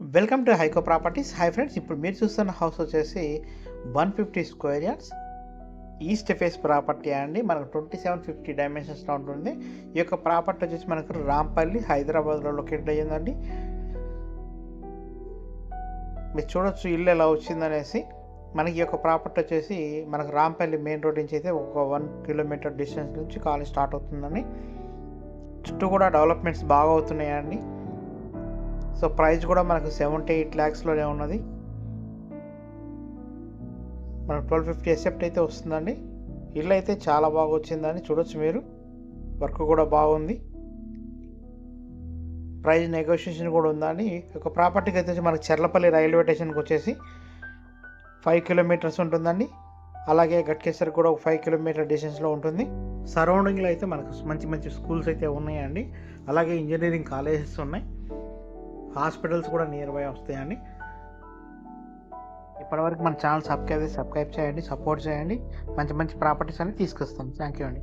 Welcome to హైకో properties. Hi friends, ఇప్పుడు మీరు చూస్తున్న హౌస్ వచ్చేసి 150 square yards east face property అండి. మనకు 2750 డైమెన్షన్స్లో ఉంటుంది. ఈ యొక్క ప్రాపర్టీ వచ్చేసి మనకు రాంపల్లి, హైదరాబాద్లో లొకేట్ అయ్యిందండి. మీరు చూడొచ్చు ఇల్లు ఎలా వచ్చిందనేసి. మనకి ఈ యొక్క ప్రాపర్టీ వచ్చేసి మనకు రాంపల్లి మెయిన్ రోడ్ నుంచి అయితే ఒక 1 కిలోమీటర్ డిస్టెన్స్ నుంచి కాలనీ స్టార్ట్ అవుతుందండి. చుట్టూ కూడా డెవలప్మెంట్స్ బాగా అవుతున్నాయండి. సో ప్రైస్ కూడా మనకు 78 lakhsలోనే ఉన్నది. మనకు 1250 ఎసెప్ట్ అయితే వస్తుందండి. ఇల్లు అయితే చాలా బాగా వచ్చిందని చూడొచ్చు మీరు. వర్క్ కూడా బాగుంది. ప్రైస్ నెగోషియేషన్ కూడా ఉందండి. ఒక ప్రాపర్టీకి అయితే మనకు చెర్లపల్లి రైల్వే స్టేషన్కి వచ్చేసి 5 కిలోమీటర్స్ ఉంటుందండి. అలాగే గట్కేసర్ కూడా ఒక 5 కిలోమీటర్ డిస్టెన్స్లో ఉంటుంది. సరౌండింగ్లో అయితే మనకు మంచి మంచి స్కూల్స్ అయితే ఉన్నాయండి. అలాగే ఇంజనీరింగ్ కాలేజెస్ ఉన్నాయి. హాస్పిటల్స్ కూడా నియర్ బై వస్తాయండి. ఇప్పటివరకు మన ఛానల్ సబ్స్క్రైబ్ చేయండి, సపోర్ట్ చేయండి. మంచి మంచి ప్రాపర్టీస్ అన్ని తీసుకొస్తాం. థ్యాంక్ యూ అండి.